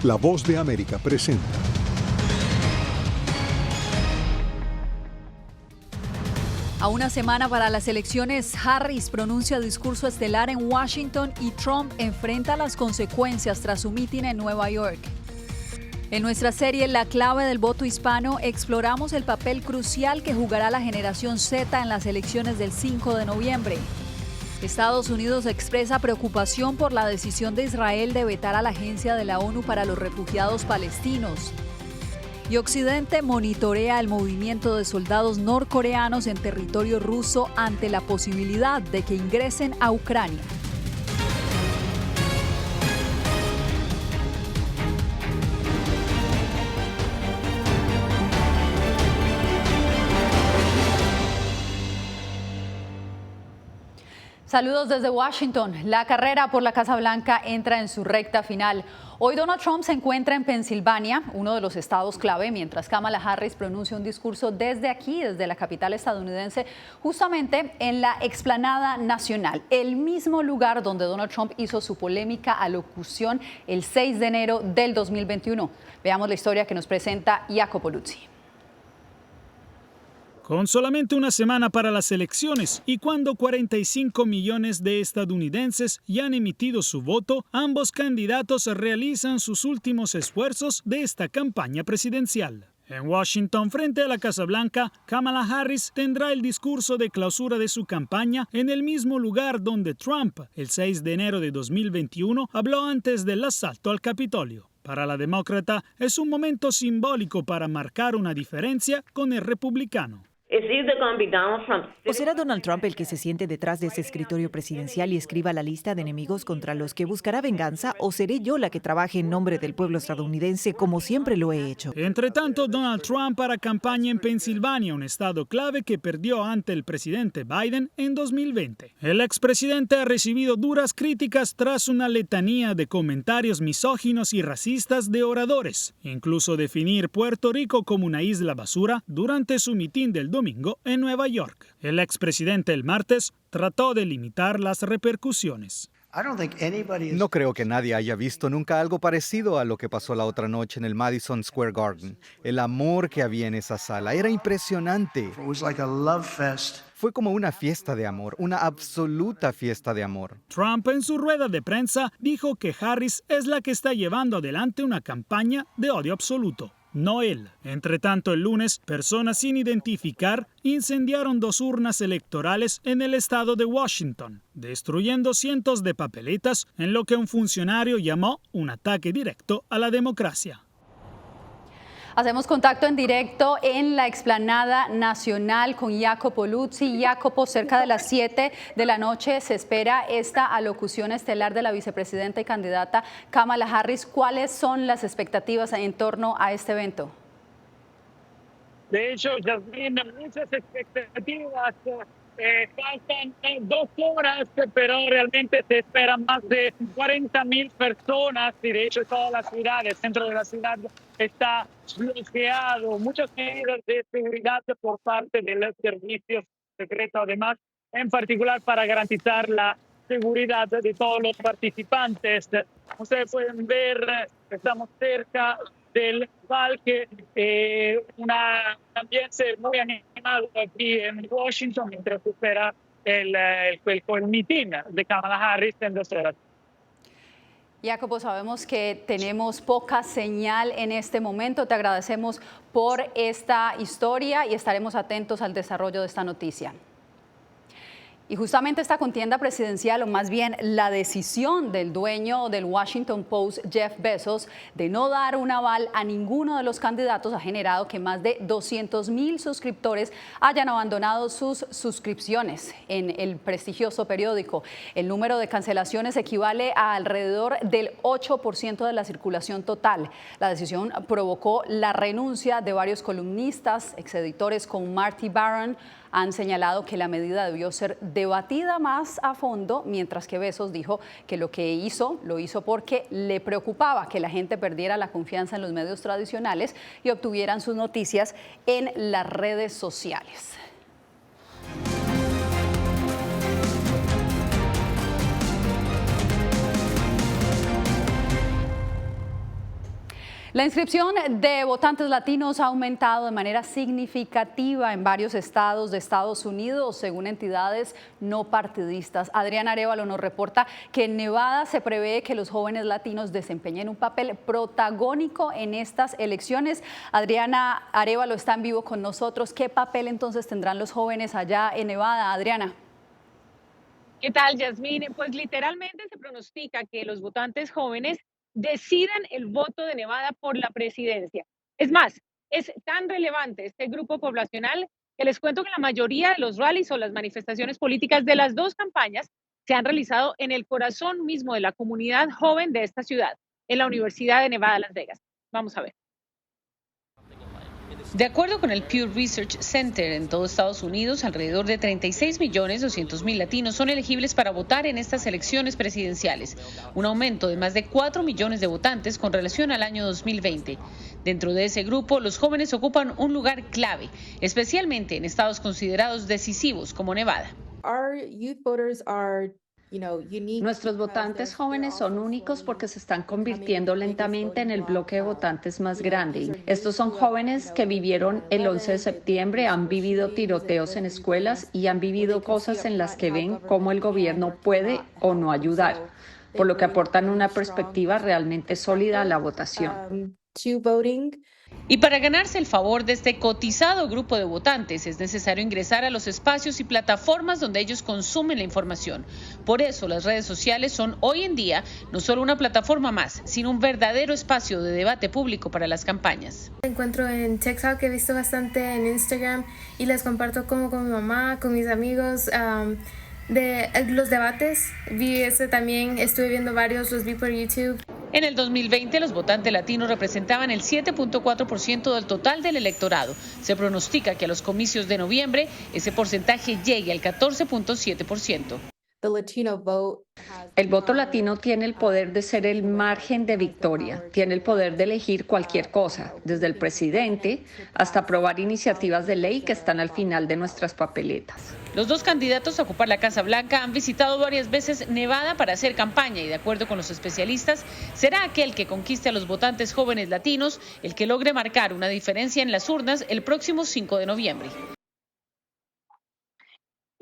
La Voz de América presenta. A una semana para las elecciones, Harris pronuncia discurso estelar en Washington y Trump enfrenta las consecuencias tras su mitin en Nueva York. En nuestra serie La clave del voto hispano, exploramos el papel crucial que jugará la generación Z en las elecciones del 5 de noviembre. Estados Unidos expresa preocupación por la decisión de Israel de vetar a la Agencia de la ONU para los Refugiados Palestinos. Y Occidente monitorea el movimiento de soldados norcoreanos en territorio ruso ante la posibilidad de que ingresen a Ucrania. Saludos desde Washington. La carrera por la Casa Blanca entra en su recta final. Hoy Donald Trump se encuentra en Pensilvania, uno de los estados clave, mientras Kamala Harris pronuncia un discurso desde aquí, desde la capital estadounidense, justamente en la Explanada Nacional, el mismo lugar donde Donald Trump hizo su polémica alocución el 6 de enero del 2021. Veamos la historia que nos presenta Jacopo Luzzi. Con solamente una semana para las elecciones y cuando 45 millones de estadounidenses ya han emitido su voto, ambos candidatos realizan sus últimos esfuerzos de esta campaña presidencial. En Washington, frente a la Casa Blanca, Kamala Harris tendrá el discurso de clausura de su campaña en el mismo lugar donde Trump, el 6 de enero de 2021, habló antes del asalto al Capitolio. Para la demócrata, es un momento simbólico para marcar una diferencia con el republicano. ¿O será Donald Trump el que se siente detrás de ese escritorio presidencial y escriba la lista de enemigos contra los que buscará venganza? ¿O seré yo la que trabaje en nombre del pueblo estadounidense como siempre lo he hecho? Entre tanto, Donald Trump hará campaña en Pensilvania, un estado clave que perdió ante el presidente Biden en 2020. El expresidente ha recibido duras críticas tras una letanía de comentarios misóginos y racistas de oradores, incluso definir Puerto Rico como una isla basura durante su mitin del domingo en Nueva York. El expresidente el martes trató de limitar las repercusiones. No creo que nadie haya visto nunca algo parecido a lo que pasó la otra noche en el Madison Square Garden. El amor que había en esa sala era impresionante. Fue como una fiesta de amor, una absoluta fiesta de amor. Trump en su rueda de prensa dijo que Harris es la que está llevando adelante una campaña de odio absoluto. No él. Entre tanto, el lunes, personas sin identificar incendiaron 2 urnas electorales en el estado de Washington, destruyendo cientos de papeletas en lo que un funcionario llamó un ataque directo a la democracia. Hacemos contacto en directo en la Explanada Nacional con Jacopo Luzzi. Jacopo, cerca de las 7 de la noche se espera esta alocución estelar de la vicepresidenta y candidata Kamala Harris. ¿Cuáles son las expectativas en torno a este evento? De hecho, Yasmín, muchas expectativas. Faltan 2 horas, pero realmente se esperan más de 40,000 personas y de hecho toda la ciudad, el centro de la ciudad está bloqueado. Muchas medidas de seguridad por parte de los servicios secretos, además, en particular para garantizar la seguridad de todos los participantes. Ustedes pueden ver, estamos cerca del parque, un ambiente muy animado aquí en Washington mientras se espera el mitin de Kamala Harris en 2 horas. Jacopo, sabemos que tenemos poca señal en este momento. Te agradecemos por esta historia y estaremos atentos al desarrollo de esta noticia. Y justamente esta contienda presidencial, o más bien la decisión del dueño del Washington Post, Jeff Bezos, de no dar un aval a ninguno de los candidatos ha generado que más de 200,000 suscriptores hayan abandonado sus suscripciones en el prestigioso periódico. El número de cancelaciones equivale a alrededor del 8% de la circulación total. La decisión provocó la renuncia de varios columnistas, exeditores como Marty Baron, han señalado que la medida debió ser debatida más a fondo, mientras que Bezos dijo que lo que hizo, lo hizo porque le preocupaba que la gente perdiera la confianza en los medios tradicionales y obtuvieran sus noticias en las redes sociales. La inscripción de votantes latinos ha aumentado de manera significativa en varios estados de Estados Unidos, según entidades no partidistas. Adriana Arévalo nos reporta que en Nevada se prevé que los jóvenes latinos desempeñen un papel protagónico en estas elecciones. Adriana Arévalo está en vivo con nosotros. ¿Qué papel entonces tendrán los jóvenes allá en Nevada, Adriana? ¿Qué tal, Yasmín? Pues literalmente se pronostica que los votantes jóvenes decidan el voto de Nevada por la presidencia. Es más, es tan relevante este grupo poblacional que les cuento que la mayoría de los rallies o las manifestaciones políticas de las dos campañas se han realizado en el corazón mismo de la comunidad joven de esta ciudad, en la Universidad de Nevada, Las Vegas. Vamos a ver. De acuerdo con el Pew Research Center, en todo Estados Unidos, alrededor de 36.200.000 latinos son elegibles para votar en estas elecciones presidenciales, un aumento de más de 4 millones de votantes con relación al año 2020. Dentro de ese grupo, los jóvenes ocupan un lugar clave, especialmente en estados considerados decisivos como Nevada. Nuestros votantes jóvenes son únicos porque se están convirtiendo lentamente en el bloque de votantes más grande. Estos son jóvenes que vivieron el 11 de septiembre, han vivido tiroteos en escuelas y han vivido cosas en las que ven cómo el gobierno puede o no ayudar, por lo que aportan una perspectiva realmente sólida a la votación. Y para ganarse el favor de este cotizado grupo de votantes es necesario ingresar a los espacios y plataformas donde ellos consumen la información. Por eso las redes sociales son hoy en día no solo una plataforma más, sino un verdadero espacio de debate público para las campañas. Encuentro en TikTok, he visto bastante en Instagram y les comparto como con mi mamá, con mis amigos. De los debates, vi también, estuve viendo varios, los vi por YouTube. En el 2020, los votantes latinos representaban el 7.4% del total del electorado. Se pronostica que a los comicios de noviembre ese porcentaje llegue al 14.7%. El voto latino tiene el poder de ser el margen de victoria, tiene el poder de elegir cualquier cosa, desde el presidente hasta aprobar iniciativas de ley que están al final de nuestras papeletas. Los dos candidatos a ocupar la Casa Blanca han visitado varias veces Nevada para hacer campaña y, de acuerdo con los especialistas, será aquel que conquiste a los votantes jóvenes latinos el que logre marcar una diferencia en las urnas el próximo 5 de noviembre.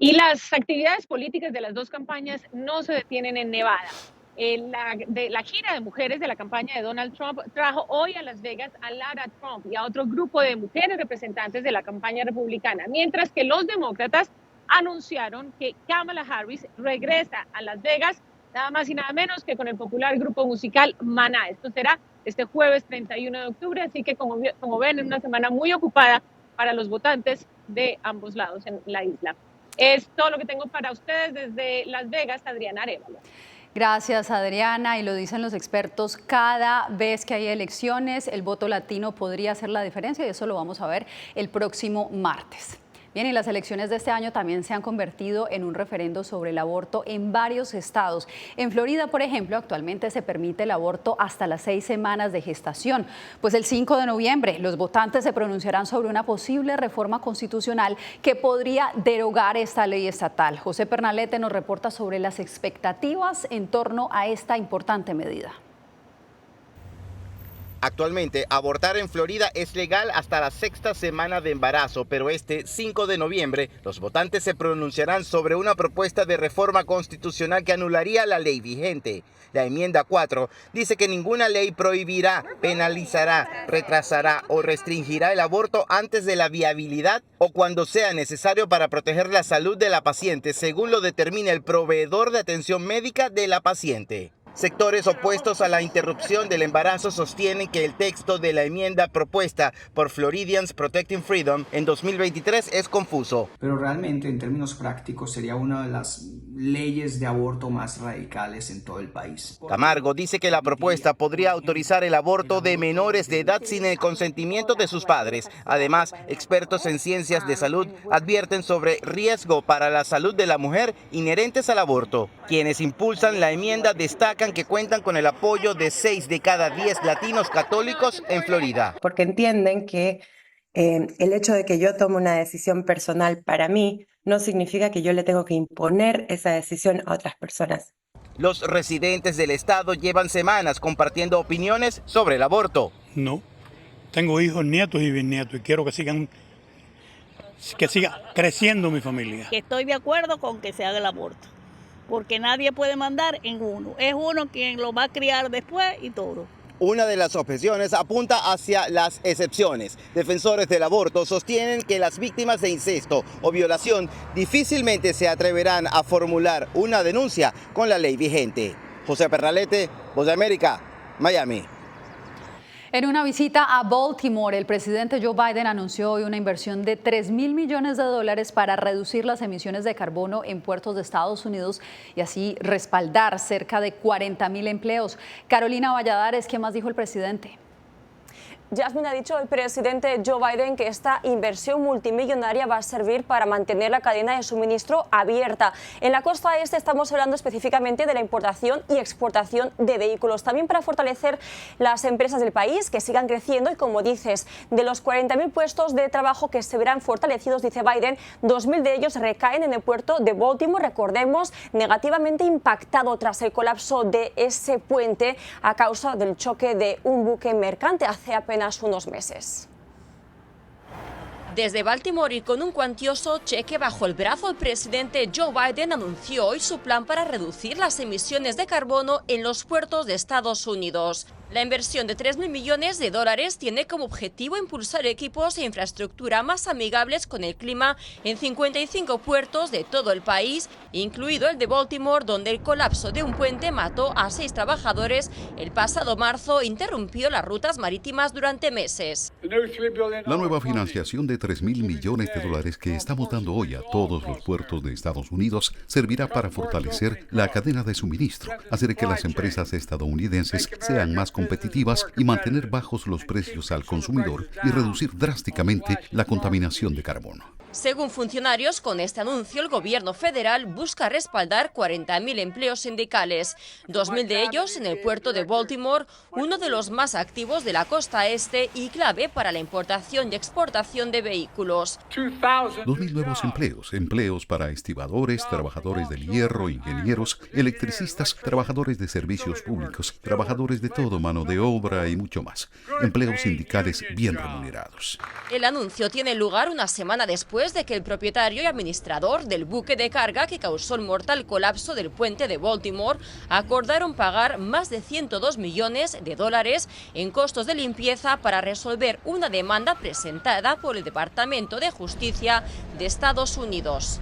Y las actividades políticas de las dos campañas no se detienen en Nevada. La gira de mujeres de la campaña de Donald Trump trajo hoy a Las Vegas a Lara Trump y a otro grupo de mujeres representantes de la campaña republicana, mientras que los demócratas anunciaron que Kamala Harris regresa a Las Vegas, nada más y nada menos que con el popular grupo musical Maná. Esto será este jueves 31 de octubre, así que como ven, es una semana muy ocupada para los votantes de ambos lados en la isla. Es todo lo que tengo para ustedes desde Las Vegas, Adriana Arévalo. Gracias, Adriana. Y lo dicen los expertos, cada vez que hay elecciones, el voto latino podría hacer la diferencia y eso lo vamos a ver el próximo martes. Bien, y las elecciones de este año también se han convertido en un referendo sobre el aborto en varios estados. En Florida, por ejemplo, actualmente se permite el aborto hasta las 6 semanas de gestación. Pues el 5 de noviembre los votantes se pronunciarán sobre una posible reforma constitucional que podría derogar esta ley estatal. José Pernalete nos reporta sobre las expectativas en torno a esta importante medida. Actualmente, abortar en Florida es legal hasta la 6ª semana de embarazo, pero este 5 de noviembre los votantes se pronunciarán sobre una propuesta de reforma constitucional que anularía la ley vigente. La enmienda 4 dice que ninguna ley prohibirá, penalizará, retrasará o restringirá el aborto antes de la viabilidad o cuando sea necesario para proteger la salud de la paciente, según lo determine el proveedor de atención médica de la paciente. Sectores opuestos a la interrupción del embarazo sostienen que el texto de la enmienda propuesta por Floridians Protecting Freedom en 2023 es confuso. Pero realmente, en términos prácticos, sería una de las leyes de aborto más radicales en todo el país. Camargo dice que la propuesta podría autorizar el aborto de menores de edad sin el consentimiento de sus padres. Además, expertos en ciencias de salud advierten sobre riesgo para la salud de la mujer inherentes al aborto. Quienes impulsan la enmienda destacan que cuentan con el apoyo de 6 de cada 10 latinos católicos en Florida. Porque entienden que el hecho de que yo tome una decisión personal para mí no significa que yo le tengo que imponer esa decisión a otras personas. Los residentes del estado llevan semanas compartiendo opiniones sobre el aborto. No. Tengo hijos, nietos y bisnietos y quiero que siga creciendo mi familia. Que estoy de acuerdo con que se haga el aborto, porque nadie puede mandar en uno. Es uno quien lo va a criar después y todo. Una de las objeciones apunta hacia las excepciones. Defensores del aborto sostienen que las víctimas de incesto o violación difícilmente se atreverán a formular una denuncia con la ley vigente. José Pernalete, Voz de América, Miami. En una visita a Baltimore, el presidente Joe Biden anunció hoy una inversión de $3.000 millones para reducir las emisiones de carbono en puertos de Estados Unidos y así respaldar cerca de 40.000 empleos. Carolina Valladares, ¿qué más dijo el presidente? Jasmine, ha dicho el presidente Joe Biden que esta inversión multimillonaria va a servir para mantener la cadena de suministro abierta. En la costa este estamos hablando específicamente de la importación y exportación de vehículos, también para fortalecer las empresas del país que sigan creciendo y, como dices, de los 40.000 puestos de trabajo que se verán fortalecidos, dice Biden, 2.000 de ellos recaen en el puerto de Baltimore, recordemos, negativamente impactado tras el colapso de ese puente a causa del choque de un buque mercante hace apenas unos meses. Desde Baltimore y con un cuantioso cheque bajo el brazo, el presidente Joe Biden anunció hoy su plan para reducir las emisiones de carbono en los puertos de Estados Unidos. La inversión de $3.000 millones tiene como objetivo impulsar equipos e infraestructura más amigables con el clima en 55 puertos de todo el país, incluido el de Baltimore, donde el colapso de un puente mató a 6 trabajadores el pasado marzo e interrumpió las rutas marítimas durante meses. La nueva financiación de $3.000 millones que estamos dando hoy a todos los puertos de Estados Unidos servirá para fortalecer la cadena de suministro, hacer que las empresas estadounidenses sean más competitivas y mantener bajos los precios al consumidor y reducir drásticamente la contaminación de carbono. Según funcionarios, con este anuncio el gobierno federal busca respaldar 40.000 empleos sindicales, 2.000 de ellos en el puerto de Baltimore, uno de los más activos de la costa este y clave para la importación y exportación de vehículos. 2.000 nuevos empleos para estibadores, trabajadores del hierro, ingenieros, electricistas, trabajadores de servicios públicos, trabajadores de todo, mano de obra y mucho más. Empleos sindicales bien remunerados. El anuncio tiene lugar una semana después de que el propietario y administrador del buque de carga que causó el mortal colapso del puente de Baltimore acordaron pagar más de $102 millones en costos de limpieza para resolver una demanda presentada por el Departamento de Justicia de Estados Unidos.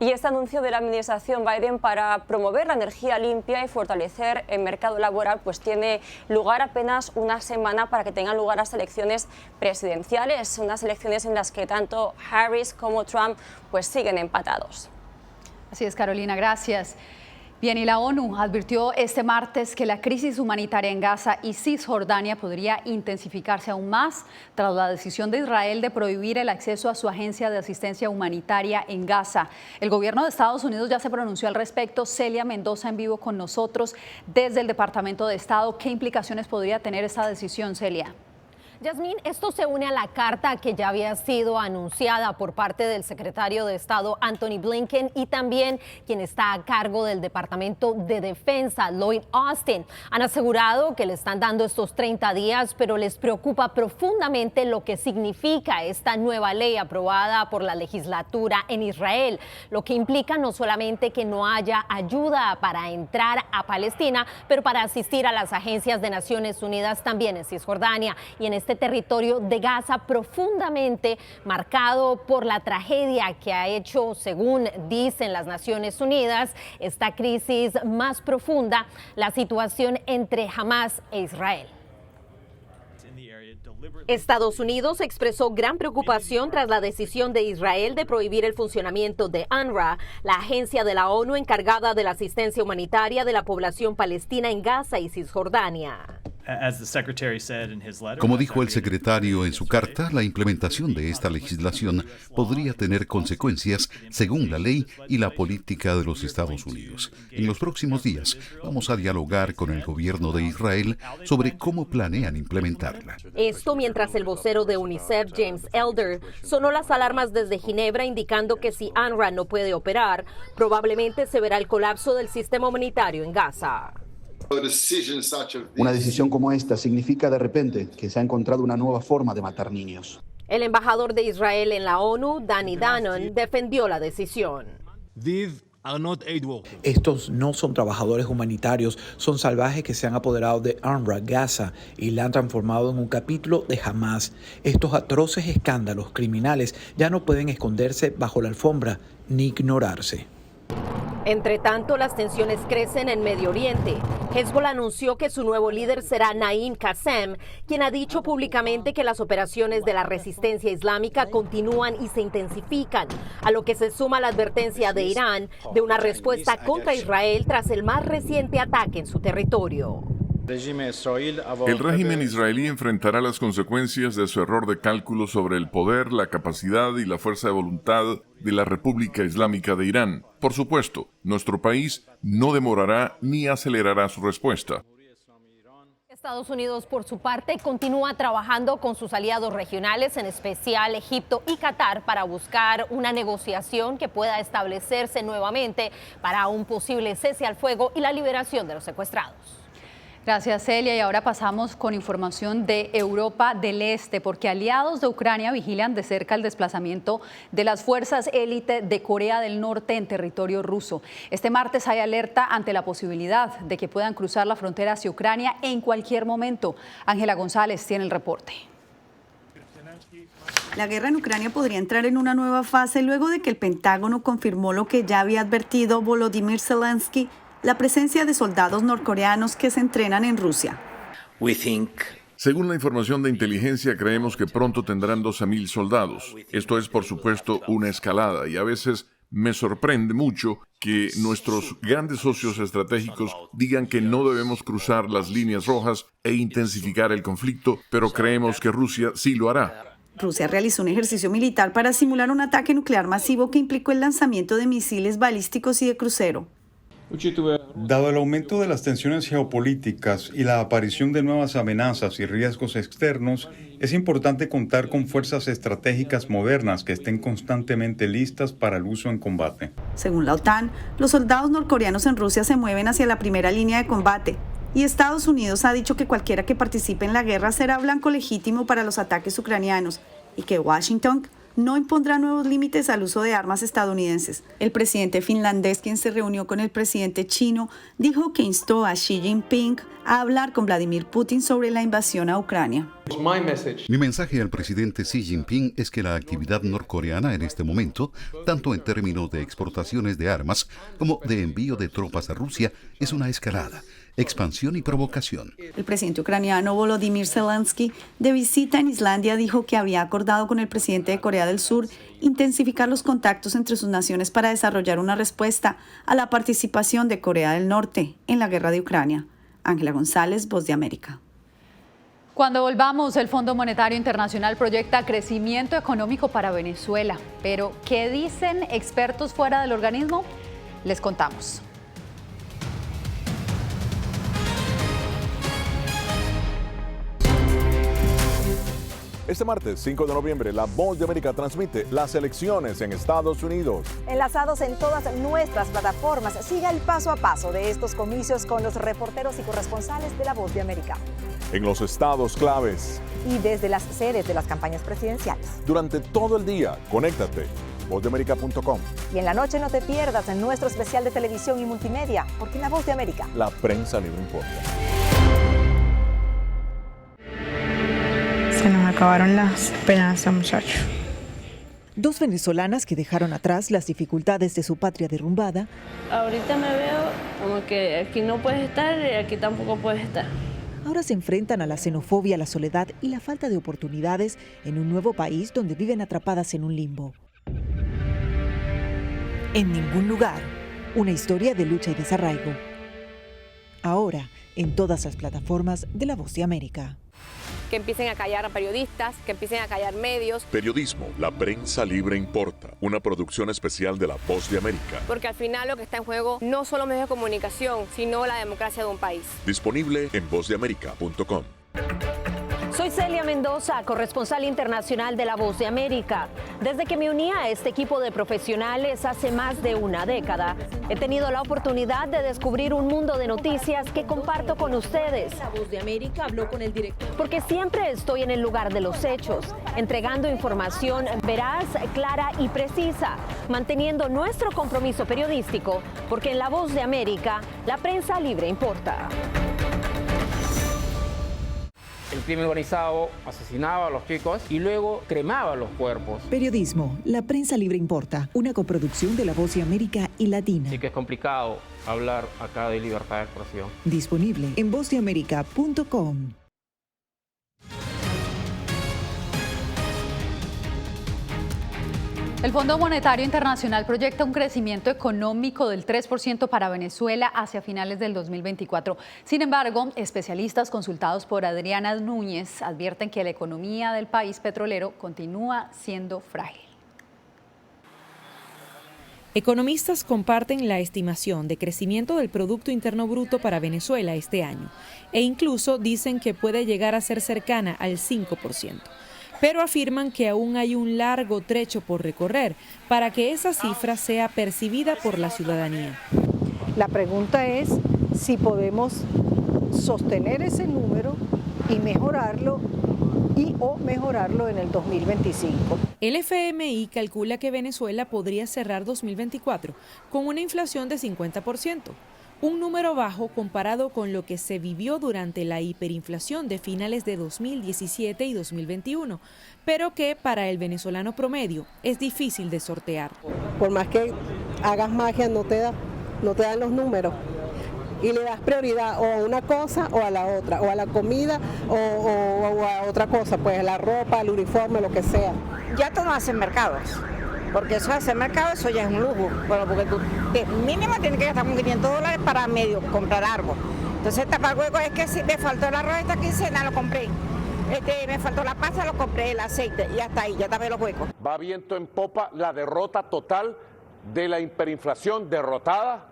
Y este anuncio de la administración Biden para promover la energía limpia y fortalecer el mercado laboral pues tiene lugar apenas una semana para que tengan lugar las elecciones presidenciales, unas elecciones en las que tanto Harris como Trump pues siguen empatados. Así es, Carolina, gracias. Bien, y la ONU advirtió este martes que la crisis humanitaria en Gaza y Cisjordania podría intensificarse aún más tras la decisión de Israel de prohibir el acceso a su agencia de asistencia humanitaria en Gaza. El gobierno de Estados Unidos ya se pronunció al respecto. Celia Mendoza en vivo con nosotros desde el Departamento de Estado. ¿Qué implicaciones podría tener esta decisión, Celia? Yasmín, esto se une a la carta que ya había sido anunciada por parte del secretario de Estado Anthony Blinken y también quien está a cargo del Departamento de Defensa, Lloyd Austin. Han asegurado que le están dando estos 30 días, pero les preocupa profundamente lo que significa esta nueva ley aprobada por la legislatura en Israel, lo que implica no solamente que no haya ayuda para entrar a Palestina, pero para asistir a las agencias de Naciones Unidas también en Cisjordania y en este territorio de Gaza profundamente marcado por la tragedia que ha hecho, según dicen las Naciones Unidas, esta crisis más profunda, la situación entre Hamás e Israel. Estados Unidos expresó gran preocupación tras la decisión de Israel de prohibir el funcionamiento de UNRWA, la agencia de la ONU encargada de la asistencia humanitaria de la población palestina en Gaza y Cisjordania. Como dijo el secretario en su carta, la implementación de esta legislación podría tener consecuencias según la ley y la política de los Estados Unidos. En los próximos días vamos a dialogar con el gobierno de Israel sobre cómo planean implementarla. Esto mientras el vocero de UNICEF, James Elder, sonó las alarmas desde Ginebra indicando que si UNRWA no puede operar, probablemente se verá el colapso del sistema humanitario en Gaza. Una decisión como esta significa de repente que se ha encontrado una nueva forma de matar niños. El embajador de Israel en la ONU, Danny Danon, defendió la decisión. Estos no son trabajadores humanitarios, son salvajes que se han apoderado de UNRWA, Gaza, y la han transformado en un capítulo de Hamás. Estos atroces escándalos criminales ya no pueden esconderse bajo la alfombra ni ignorarse. Entre tanto, las tensiones crecen en Medio Oriente. Hezbollah anunció que su nuevo líder será Naim Qassem, quien ha dicho públicamente que las operaciones de la resistencia islámica continúan y se intensifican, a lo que se suma la advertencia de Irán de una respuesta contra Israel tras el más reciente ataque en su territorio. El régimen israelí enfrentará las consecuencias de su error de cálculo sobre el poder, la capacidad y la fuerza de voluntad de la República Islámica de Irán. Por supuesto, nuestro país no demorará ni acelerará su respuesta. Estados Unidos, por su parte, continúa trabajando con sus aliados regionales, en especial Egipto y Qatar, para buscar una negociación que pueda establecerse nuevamente para un posible cese al fuego y la liberación de los secuestrados. Gracias, Celia. Y ahora pasamos con información de Europa del Este, porque aliados de Ucrania vigilan de cerca el desplazamiento de las fuerzas élite de Corea del Norte en territorio ruso. Este martes hay alerta ante la posibilidad de que puedan cruzar la frontera hacia Ucrania en cualquier momento. Ángela González tiene el reporte. La guerra en Ucrania podría entrar en una nueva fase luego de que el Pentágono confirmó lo que ya había advertido Volodymyr Zelensky: la presencia de soldados norcoreanos que se entrenan en Rusia. Según la información de inteligencia, creemos que pronto tendrán 12,000 soldados. Esto es, por supuesto, una escalada, y a veces me sorprende mucho que nuestros grandes socios estratégicos digan que no debemos cruzar las líneas rojas e intensificar el conflicto, pero creemos que Rusia sí lo hará. Rusia realizó un ejercicio militar para simular un ataque nuclear masivo que implicó el lanzamiento de misiles balísticos y de crucero. Dado el aumento de las tensiones geopolíticas y la aparición de nuevas amenazas y riesgos externos, es importante contar con fuerzas estratégicas modernas que estén constantemente listas para el uso en combate. Según la OTAN, los soldados norcoreanos en Rusia se mueven hacia la primera línea de combate, y Estados Unidos ha dicho que cualquiera que participe en la guerra será blanco legítimo para los ataques ucranianos y que Washington no impondrá nuevos límites al uso de armas estadounidenses. El presidente finlandés, quien se reunió con el presidente chino, dijo que instó a Xi Jinping a hablar con Vladimir Putin sobre la invasión a Ucrania. Mi mensaje al presidente Xi Jinping es que la actividad norcoreana en este momento, tanto en términos de exportaciones de armas como de envío de tropas a Rusia, es una escalada, expansión y provocación. El presidente ucraniano Volodymyr Zelensky, de visita en Islandia, dijo que había acordado con el presidente de Corea del Sur intensificar los contactos entre sus naciones para desarrollar una respuesta a la participación de Corea del Norte en la guerra de Ucrania. Ángela González, Voz de América. Cuando volvamos, el Fondo Monetario Internacional proyecta crecimiento económico para Venezuela. Pero, ¿qué dicen expertos fuera del organismo? Les contamos. Este martes 5 de noviembre, La Voz de América transmite las elecciones en Estados Unidos. Enlazados en todas nuestras plataformas, siga el paso a paso de estos comicios con los reporteros y corresponsales de La Voz de América. En los estados claves. Y desde las sedes de las campañas presidenciales. Durante todo el día, conéctate. VozDeAmerica.com. Y en la noche no te pierdas en nuestro especial de televisión y multimedia, porque en La Voz de América, la prensa libre importa. Se nos acabaron las esperanzas, muchachos. Dos venezolanas que dejaron atrás las dificultades de su patria derrumbada. Ahorita me veo como que aquí no puedes estar y aquí tampoco puedes estar. Ahora se enfrentan a la xenofobia, la soledad y la falta de oportunidades en un nuevo país donde viven atrapadas en un limbo. En ningún lugar, una historia de lucha y desarraigo. Ahora, en todas las plataformas de La Voz de América. Que empiecen a callar a periodistas, que empiecen a callar medios. Periodismo, la prensa libre importa. Una producción especial de La Voz de América. Porque al final lo que está en juego no solo medios de comunicación, sino la democracia de un país. Disponible en VozDeAmerica.com. Soy Celia Mendoza, corresponsal internacional de La Voz de América. Desde que me uní a este equipo de profesionales hace más de una década, he tenido la oportunidad de descubrir un mundo de noticias que comparto con ustedes. La Voz de América habló con el director. Porque siempre estoy en el lugar de los hechos, entregando información veraz, clara y precisa, manteniendo nuestro compromiso periodístico, porque en La Voz de América, la prensa libre importa. El crimen organizado asesinaba a los chicos y luego cremaba los cuerpos. Periodismo, la prensa libre importa, una coproducción de La Voz de América y Latina. Así que es complicado hablar acá de libertad de expresión. Disponible en vozdeamerica.com. El Fondo Monetario Internacional proyecta un crecimiento económico del 3% para Venezuela hacia finales del 2024. Sin embargo, especialistas consultados por Adriana Núñez advierten que la economía del país petrolero continúa siendo frágil. Economistas comparten la estimación de crecimiento del Producto Interno Bruto para Venezuela este año e incluso dicen que puede llegar a ser cercana al 5%. Pero afirman que aún hay un largo trecho por recorrer para que esa cifra sea percibida por la ciudadanía. La pregunta es si podemos sostener ese número y mejorarlo en el 2025. El FMI calcula que Venezuela podría cerrar 2024 con una inflación de 50%. Un número bajo comparado con lo que se vivió durante la hiperinflación de finales de 2017 y 2021, pero que para el venezolano promedio es difícil de sortear. Por más que hagas magia, no te dan los números y le das prioridad o a una cosa o a la otra, o a la comida o a otra cosa, pues la ropa, el uniforme, lo que sea. Ya tú no haces mercados. Porque eso hacer mercado, eso ya es un lujo. Bueno, porque tú mínimo tienes que gastar con $500 para medio comprar algo. Entonces tapar hueco es que si me faltó el arroz esta quincena, lo compré. Me faltó la pasta, lo compré, el aceite y hasta ahí, ya tapé los huecos. Va viento en popa la derrota total de la hiperinflación, derrotada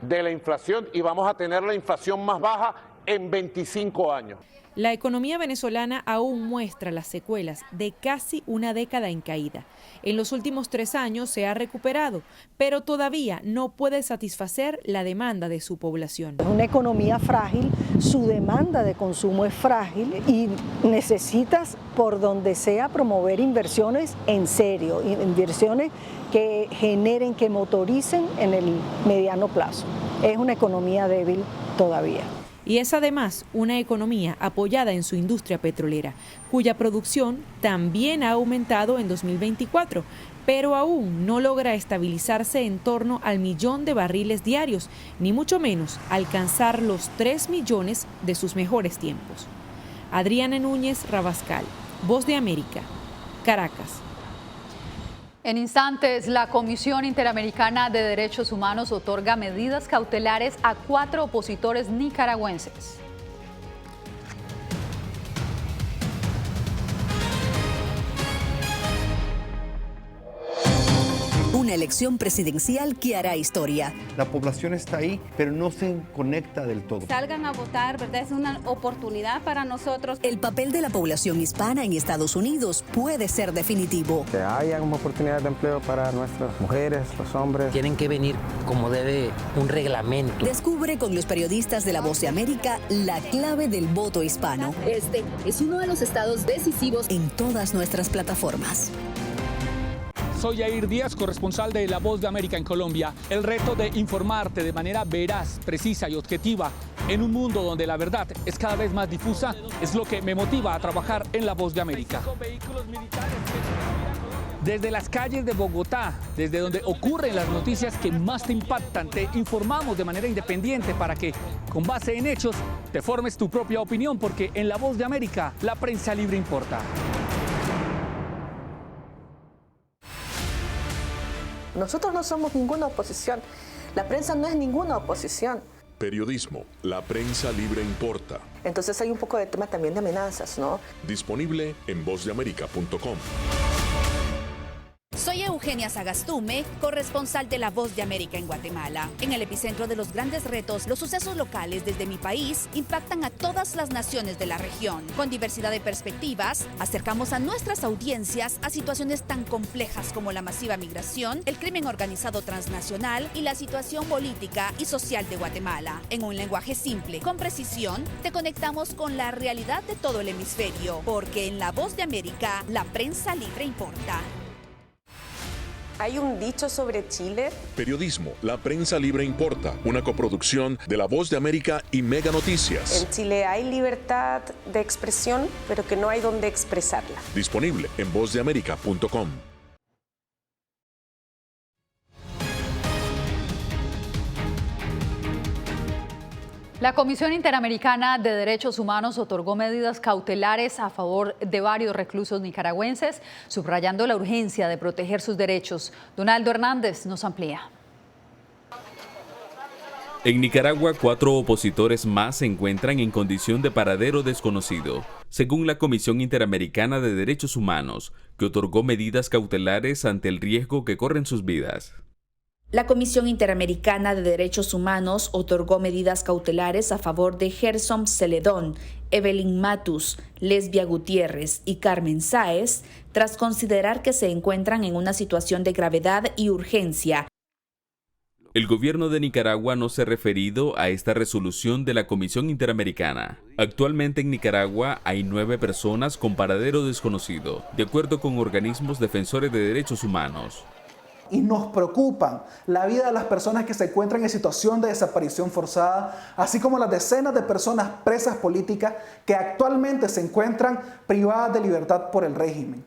de la inflación, y vamos a tener la inflación más baja en 25 años. La economía venezolana aún muestra las secuelas de casi una década en caída. En los últimos 3 años se ha recuperado, pero todavía no puede satisfacer la demanda de su población. Es una economía frágil, su demanda de consumo es frágil y necesitas por donde sea promover inversiones en serio, inversiones que generen, que motoricen en el mediano plazo. Es una economía débil todavía. Y es además una economía apoyada en su industria petrolera, cuya producción también ha aumentado en 2024, pero aún no logra estabilizarse en torno al 1 millón de barriles diarios, ni mucho menos alcanzar los 3 millones de sus mejores tiempos. Adriana Núñez Rabascal, Voz de América, Caracas. En instantes, la Comisión Interamericana de Derechos Humanos otorga medidas cautelares a 4 opositores nicaragüenses. Una elección presidencial que hará historia. La población está ahí, pero no se conecta del todo. Salgan a votar, ¿verdad? Es una oportunidad para nosotros. El papel de la población hispana en Estados Unidos puede ser definitivo. Que haya una oportunidad de empleo para nuestras mujeres, los hombres. Tienen que venir como debe un reglamento. Descubre con los periodistas de La Voz de América la clave del voto hispano. Este es uno de los estados decisivos en todas nuestras plataformas. Soy Yair Díaz, corresponsal de La Voz de América en Colombia. El reto de informarte de manera veraz, precisa y objetiva en un mundo donde la verdad es cada vez más difusa es lo que me motiva a trabajar en La Voz de América. Desde las calles de Bogotá, desde donde ocurren las noticias que más te impactan, te informamos de manera independiente para que, con base en hechos, te formes tu propia opinión, porque en La Voz de América, la prensa libre importa. Nosotros no somos ninguna oposición. La prensa no es ninguna oposición. Periodismo, la prensa libre importa. Entonces hay un poco de tema también de amenazas, ¿no? Disponible en vozdeamerica.com. Soy Eugenio Eugenia Sagastume, corresponsal de La Voz de América en Guatemala. En el epicentro de los grandes retos, los sucesos locales desde mi país impactan a todas las naciones de la región. Con diversidad de perspectivas, acercamos a nuestras audiencias a situaciones tan complejas como la masiva migración, el crimen organizado transnacional y la situación política y social de Guatemala. En un lenguaje simple, con precisión, te conectamos con la realidad de todo el hemisferio, porque en La Voz de América, la prensa libre importa. Hay un dicho sobre Chile. Periodismo, la prensa libre importa, una coproducción de La Voz de América y Mega Noticias. En Chile hay libertad de expresión, pero que no hay donde expresarla. Disponible en vozdeamerica.com. La Comisión Interamericana de Derechos Humanos otorgó medidas cautelares a favor de varios reclusos nicaragüenses, subrayando la urgencia de proteger sus derechos. Donaldo Hernández nos amplía. En Nicaragua, 4 opositores más se encuentran en condición de paradero desconocido, según la Comisión Interamericana de Derechos Humanos, que otorgó medidas cautelares ante el riesgo que corren sus vidas. La Comisión Interamericana de Derechos Humanos otorgó medidas cautelares a favor de Gerson Celedón, Evelyn Matus, Lesbia Gutiérrez y Carmen Sáez, tras considerar que se encuentran en una situación de gravedad y urgencia. El gobierno de Nicaragua no se ha referido a esta resolución de la Comisión Interamericana. Actualmente en Nicaragua hay 9 personas con paradero desconocido, de acuerdo con organismos defensores de derechos humanos. Y nos preocupan la vida de las personas que se encuentran en situación de desaparición forzada, así como las decenas de personas presas políticas que actualmente se encuentran privadas de libertad por el régimen.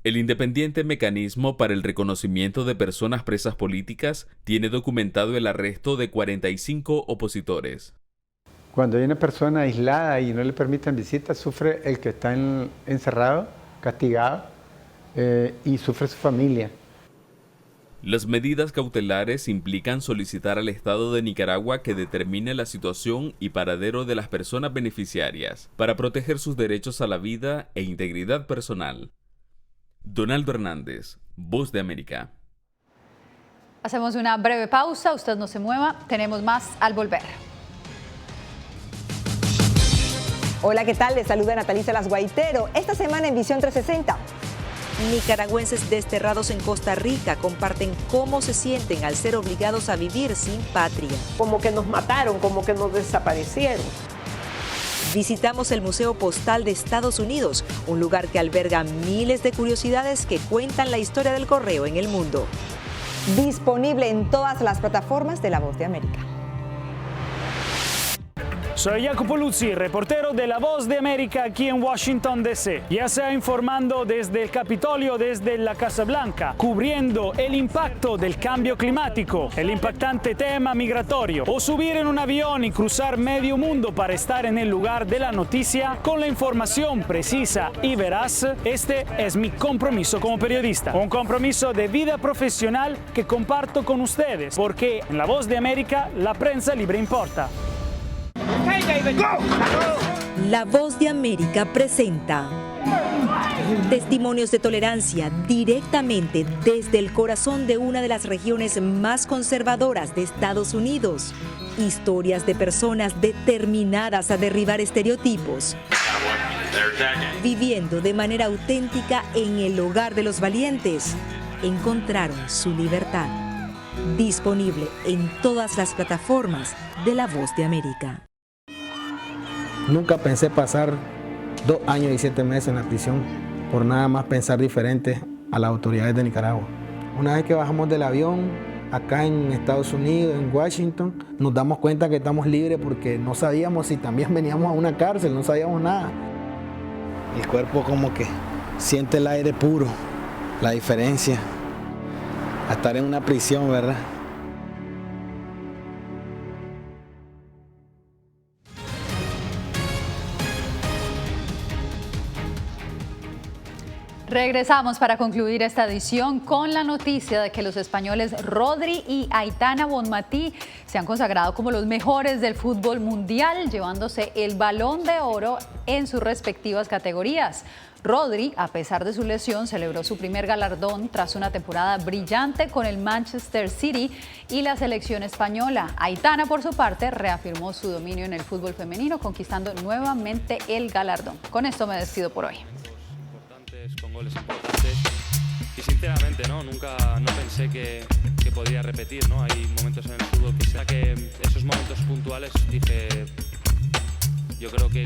El Independiente Mecanismo para el Reconocimiento de Personas Presas Políticas tiene documentado el arresto de 45 opositores. Cuando hay una persona aislada y no le permiten visitas, sufre el que está encerrado, castigado, y sufre su familia. Las medidas cautelares implican solicitar al Estado de Nicaragua que determine la situación y paradero de las personas beneficiarias para proteger sus derechos a la vida e integridad personal. Donaldo Hernández, Voz de América. Hacemos una breve pausa, usted no se mueva, tenemos más al volver. Hola, ¿qué tal? Les saluda Natalie Salas Guaitero. Esta semana en Visión 360. Nicaragüenses desterrados en Costa Rica comparten cómo se sienten al ser obligados a vivir sin patria. Como que nos mataron, como que nos desaparecieron. Visitamos el Museo Postal de Estados Unidos, un lugar que alberga miles de curiosidades que cuentan la historia del correo en el mundo. Disponible en todas las plataformas de La Voz de América. Soy Jacopo Luzzi, reportero de La Voz de América aquí en Washington, D.C. Ya sea informando desde el Capitolio, desde la Casa Blanca, cubriendo el impacto del cambio climático, el impactante tema migratorio, o subir en un avión y cruzar medio mundo para estar en el lugar de la noticia con la información precisa y veraz, este es mi compromiso como periodista. Un compromiso de vida profesional que comparto con ustedes, porque en La Voz de América la prensa libre importa. La Voz de América presenta testimonios de tolerancia directamente desde el corazón de una de las regiones más conservadoras de Estados Unidos. Historias de personas determinadas a derribar estereotipos, viviendo de manera auténtica en el hogar de los valientes. Encontraron su libertad. Disponible en todas las plataformas de La Voz de América. Nunca pensé pasar 2 años y 7 meses en la prisión por nada más pensar diferente a las autoridades de Nicaragua. Una vez que bajamos del avión, acá en Estados Unidos, en Washington, nos damos cuenta que estamos libres porque no sabíamos si también veníamos a una cárcel, no sabíamos nada. El cuerpo como que siente el aire puro, la diferencia a estar en una prisión, ¿verdad? Regresamos para concluir esta edición con la noticia de que los españoles Rodri y Aitana Bonmatí se han consagrado como los mejores del fútbol mundial, llevándose el Balón de Oro en sus respectivas categorías. Rodri, a pesar de su lesión, celebró su primer galardón tras una temporada brillante con el Manchester City y la selección española. Aitana, por su parte, reafirmó su dominio en el fútbol femenino, conquistando nuevamente el galardón. Con esto me despido por hoy. Con goles importantes y sinceramente no pensé que podría repetir, ¿no? Hay momentos en el fútbol que esos momentos puntuales dije, yo creo que